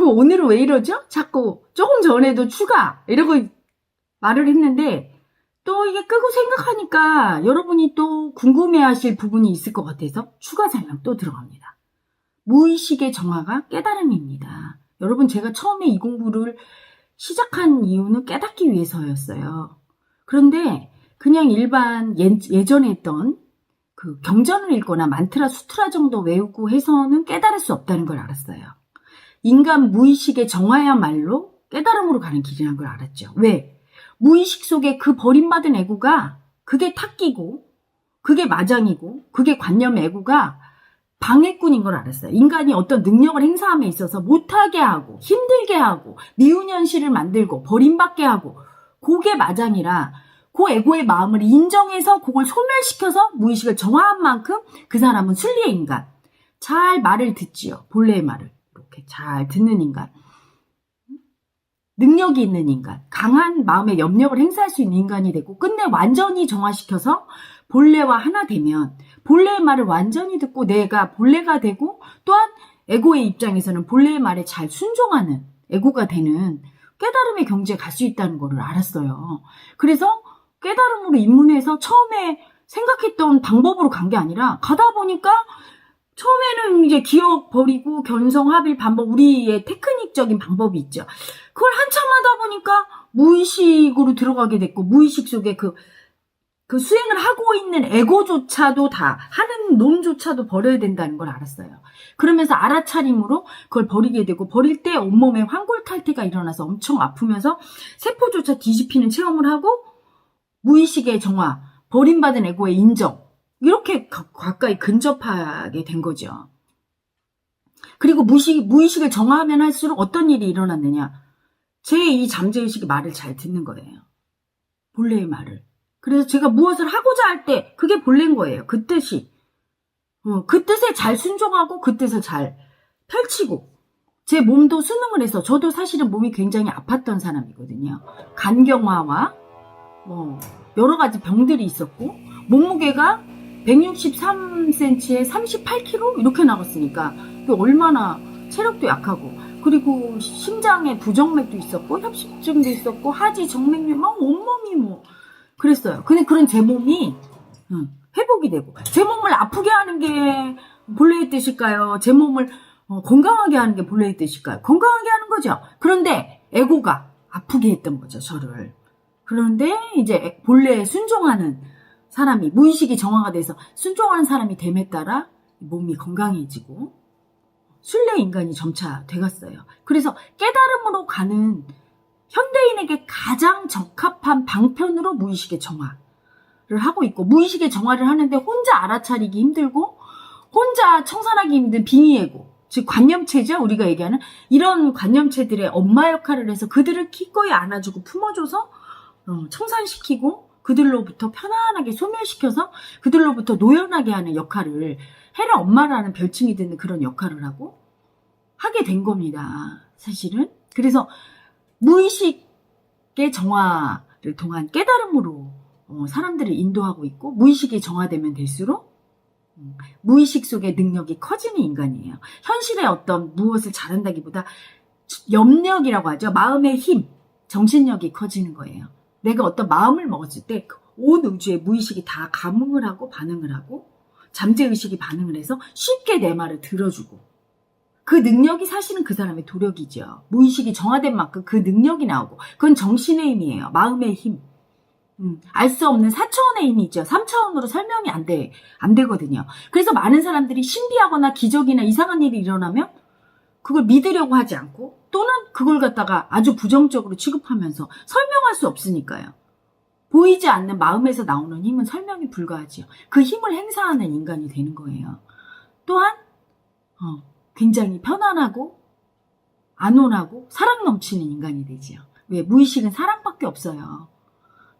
오늘은 왜 이러죠? 자꾸 조금 전에도 추가 이러고 말을 했는데 또 이게 끄고 생각하니까 여러분이 또 궁금해하실 부분이 있을 것 같아서 추가 설명 또 들어갑니다. 무의식의 정화가 깨달음입니다. 여러분, 제가 처음에 이 공부를 시작한 이유는 깨닫기 위해서였어요. 그런데 그냥 일반 예전에 했던 그 경전을 읽거나 만트라 수트라 정도 외우고 해서는 깨달을 수 없다는 걸 알았어요. 인간 무의식의 정화야말로 깨달음으로 가는 길이라는 걸 알았죠. 왜? 무의식 속에 그 버림받은 에고가 그게 탁기고 그게 마장이고 그게 관념 에고가 방해꾼인 걸 알았어요. 인간이 어떤 능력을 행사함에 있어서 못하게 하고 힘들게 하고 미운 현실을 만들고 버림받게 하고 그게 마장이라 그 에고의 마음을 인정해서 그걸 소멸시켜서 무의식을 정화한 만큼 그 사람은 순리의 인간. 잘 말을 듣지요. 본래의 말을. 이렇게 잘 듣는 인간. 능력이 있는 인간. 강한 마음의 염력을 행사할 수 있는 인간이 되고 끝내 완전히 정화시켜서 본래와 하나 되면 본래의 말을 완전히 듣고 내가 본래가 되고 또한 에고의 입장에서는 본래의 말에 잘 순종하는 에고가 되는 깨달음의 경지에 갈 수 있다는 걸 알았어요. 그래서 깨달음으로 입문해서 처음에 생각했던 방법으로 간 게 아니라 가다 보니까 처음에는 이제 기억 버리고 견성, 합일, 반복 우리의 테크닉적인 방법이 있죠. 그걸 한참 하다 보니까 무의식으로 들어가게 됐고 무의식 속에 그 수행을 하고 있는 에고조차도 다 하는 놈조차도 버려야 된다는 걸 알았어요. 그러면서 알아차림으로 그걸 버리게 되고 버릴 때 온몸에 환골탈태가 일어나서 엄청 아프면서 세포조차 뒤집히는 체험을 하고 무의식의 정화, 버림받은 에고의 인정 이렇게 가까이 근접하게 된 거죠. 그리고 무의식을 정화하면 할수록 어떤 일이 일어났느냐. 제 이 잠재의식이 말을 잘 듣는 거예요. 본래의 말을. 그래서 제가 무엇을 하고자 할 때 그게 본래인 거예요. 그 뜻이. 그 뜻에 잘 순종하고 그 뜻을 잘 펼치고 제 몸도 순응을 해서 저도 사실은 몸이 굉장히 아팠던 사람이거든요. 간경화와 여러 가지 병들이 있었고 몸무게가 163cm에 38kg 이렇게 나갔으니까 얼마나 체력도 약하고 그리고 심장에 부정맥도 있었고 협심증도 있었고 하지 정맥류 막 온몸이 그랬어요. 근데 그런 제 몸이 회복이 되고 제 몸을 아프게 하는 게 본래의 뜻일까요? 제 몸을 건강하게 하는 게 본래의 뜻일까요? 건강하게 하는 거죠. 그런데 에고가 아프게 했던 거죠, 저를. 그런데 이제 본래에 순종하는 사람이 무의식이 정화가 돼서 순종하는 사람이 됨에 따라 몸이 건강해지고 순례 인간이 점차 돼갔어요. 그래서 깨달음으로 가는 현대인에게 가장 적합한 방편으로 무의식의 정화를 하고 있고 무의식의 정화를 하는데 혼자 알아차리기 힘들고 혼자 청산하기 힘든 빙의에고 즉 관념체죠. 우리가 얘기하는 이런 관념체들의 엄마 역할을 해서 그들을 기꺼이 안아주고 품어줘서 청산시키고 그들로부터 편안하게 소멸시켜서 그들로부터 노연하게 하는 역할을 헤라 엄마라는 별칭이 드는 그런 역할을 하고 하게 된 겁니다. 사실은. 그래서 무의식의 정화를 통한 깨달음으로 사람들을 인도하고 있고 무의식이 정화되면 될수록 무의식 속의 능력이 커지는 인간이에요. 현실의 어떤 무엇을 잘한다기보다 염력이라고 하죠. 마음의 힘, 정신력이 커지는 거예요. 내가 어떤 마음을 먹었을 때 온 우주의 무의식이 다 감응을 하고 반응을 하고 잠재의식이 반응을 해서 쉽게 내 말을 들어주고 그 능력이 사실은 그 사람의 도력이죠. 무의식이 정화된 만큼 그 능력이 나오고 그건 정신의 힘이에요. 마음의 힘. 알 수 없는 4차원의 힘이 있죠. 3차원으로 설명이 안 되거든요. 그래서 많은 사람들이 신비하거나 기적이나 이상한 일이 일어나면 그걸 믿으려고 하지 않고 또는 그걸 갖다가 아주 부정적으로 취급하면서 설명할 수 없으니까요. 보이지 않는 마음에서 나오는 힘은 설명이 불가하지요. 그 힘을 행사하는 인간이 되는 거예요. 또한 굉장히 편안하고 안온하고 사랑 넘치는 인간이 되지요. 왜? 무의식은 사랑밖에 없어요.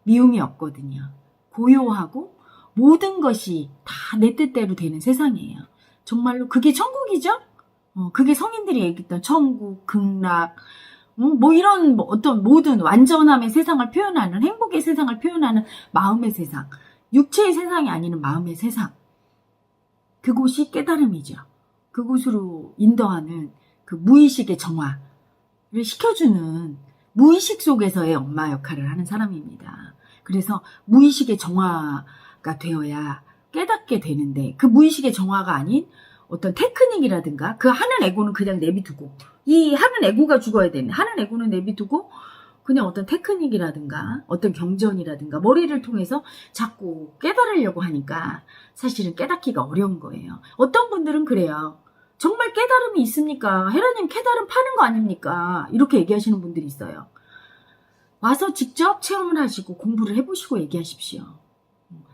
미움이 없거든요. 고요하고 모든 것이 다 내 뜻대로 되는 세상이에요. 정말로 그게 천국이죠? 그게 성인들이 얘기했던 천국, 극락, 이런 어떤 모든 완전함의 세상을 표현하는 행복의 세상을 표현하는 마음의 세상, 육체의 세상이 아닌 마음의 세상. 그곳이 깨달음이죠. 그곳으로 인도하는 그 무의식의 정화, 시켜주는 무의식 속에서의 엄마 역할을 하는 사람입니다. 그래서 무의식의 정화가 되어야 깨닫게 되는데 그 무의식의 정화가 아닌 어떤 테크닉이라든가 그 하는 에고는 그냥 내비두고 이 하는 에고가 죽어야 되는 하는 에고는 내비두고 그냥 어떤 테크닉이라든가 어떤 경전이라든가 머리를 통해서 자꾸 깨달으려고 하니까 사실은 깨닫기가 어려운 거예요. 어떤 분들은 그래요. 정말 깨달음이 있습니까? 헤라님 깨달음 파는 거 아닙니까? 이렇게 얘기하시는 분들이 있어요. 와서 직접 체험을 하시고 공부를 해보시고 얘기하십시오.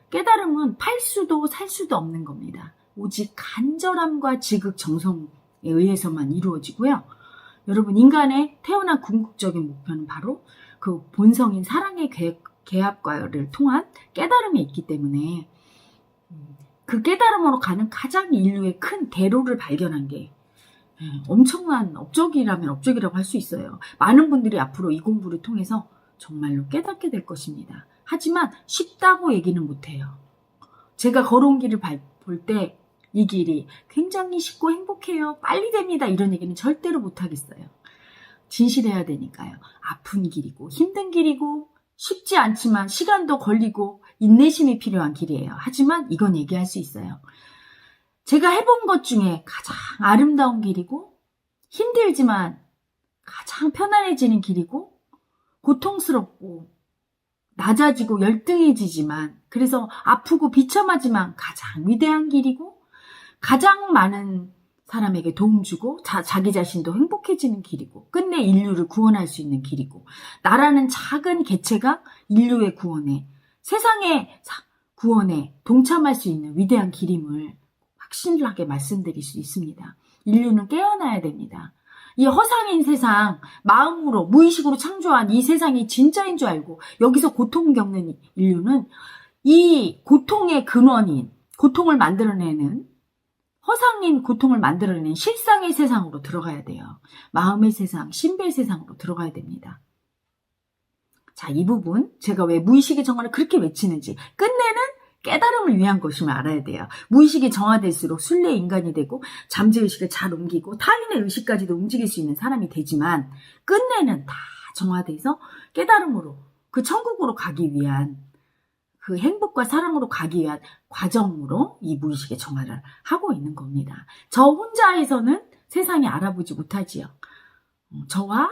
깨달음은 팔 수도 살 수도 없는 겁니다. 오직 간절함과 지극정성에 의해서만 이루어지고요. 여러분, 인간의 태어난 궁극적인 목표는 바로 그 본성인 사랑의 계합과를 통한 깨달음이 있기 때문에 그 깨달음으로 가는 가장 인류의 큰 대로를 발견한 게 엄청난 업적이라면 업적이라고 할 수 있어요. 많은 분들이 앞으로 이 공부를 통해서 정말로 깨닫게 될 것입니다. 하지만 쉽다고 얘기는 못해요. 제가 걸어온 길을 볼 때 이 길이 굉장히 쉽고 행복해요. 빨리 됩니다. 이런 얘기는 절대로 못하겠어요. 진실해야 되니까요. 아픈 길이고 힘든 길이고 쉽지 않지만 시간도 걸리고 인내심이 필요한 길이에요. 하지만 이건 얘기할 수 있어요. 제가 해본 것 중에 가장 아름다운 길이고 힘들지만 가장 편안해지는 길이고 고통스럽고 낮아지고 열등해지지만 그래서 아프고 비참하지만 가장 위대한 길이고 가장 많은 사람에게 도움 주고 자기 자신도 행복해지는 길이고 끝내 인류를 구원할 수 있는 길이고 나라는 작은 개체가 인류의 구원에 세상의 구원에 동참할 수 있는 위대한 길임을 확실하게 말씀드릴 수 있습니다. 인류는 깨어나야 됩니다. 이 허상인 세상, 마음으로 무의식으로 창조한 이 세상이 진짜인 줄 알고 여기서 고통 겪는 인류는 이 고통의 근원인 고통을 만들어내는 허상인 고통을 만들어내는 실상의 세상으로 들어가야 돼요. 마음의 세상, 신비의 세상으로 들어가야 됩니다. 자, 이 부분 제가 왜 무의식의 정화를 그렇게 외치는지 끝내는 깨달음을 위한 것임을 알아야 돼요. 무의식이 정화될수록 순례 인간이 되고 잠재의식을 잘 옮기고 타인의 의식까지도 움직일 수 있는 사람이 되지만 끝내는 다 정화돼서 깨달음으로 그 천국으로 가기 위한 그 행복과 사랑으로 가기 위한 과정으로 이 무의식의 정화를 하고 있는 겁니다. 저 혼자에서는 세상에 알아보지 못하지요. 저와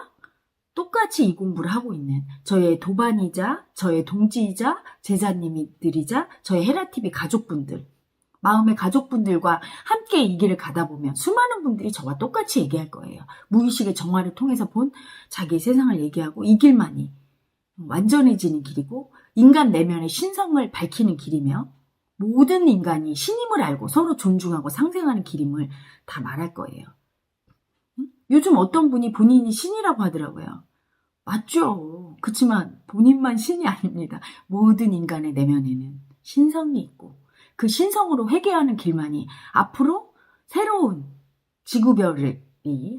똑같이 이 공부를 하고 있는 저의 도반이자 저의 동지이자 제자님들이자 저의 헤라TV 가족분들, 마음의 가족분들과 함께 이 길을 가다 보면 수많은 분들이 저와 똑같이 얘기할 거예요. 무의식의 정화를 통해서 본 자기의 세상을 얘기하고 이 길만이 완전해지는 길이고 인간 내면의 신성을 밝히는 길이며 모든 인간이 신임을 알고 서로 존중하고 상생하는 길임을 다 말할 거예요. 요즘 어떤 분이 본인이 신이라고 하더라고요. 맞죠. 그렇지만 본인만 신이 아닙니다. 모든 인간의 내면에는 신성이 있고 그 신성으로 회개하는 길만이 앞으로 새로운 지구별이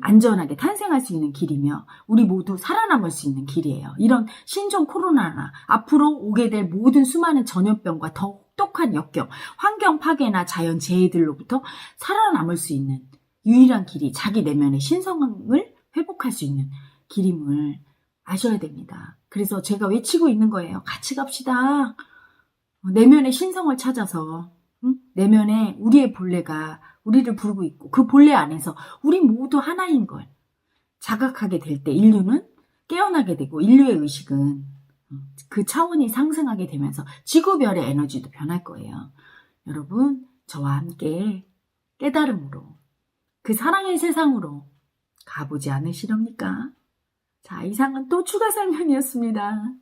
안전하게 탄생할 수 있는 길이며 우리 모두 살아남을 수 있는 길이에요. 이런 신종 코로나나 앞으로 오게 될 모든 수많은 전염병과 더 혹독한 역경, 환경 파괴나 자연 재해들로부터 살아남을 수 있는 유일한 길이 자기 내면의 신성을 회복할 수 있는 길임을 아셔야 됩니다. 그래서 제가 외치고 있는 거예요. 같이 갑시다. 내면의 신성을 찾아서 내면에 우리의 본래가 우리를 부르고 있고 그 본래 안에서 우리 모두 하나인 걸 자각하게 될 때 인류는 깨어나게 되고 인류의 의식은 그 차원이 상승하게 되면서 지구별의 에너지도 변할 거예요. 여러분, 저와 함께 깨달음으로 그 사랑의 세상으로 가보지 않으시렵니까? 자, 이상은 또 추가 설명이었습니다.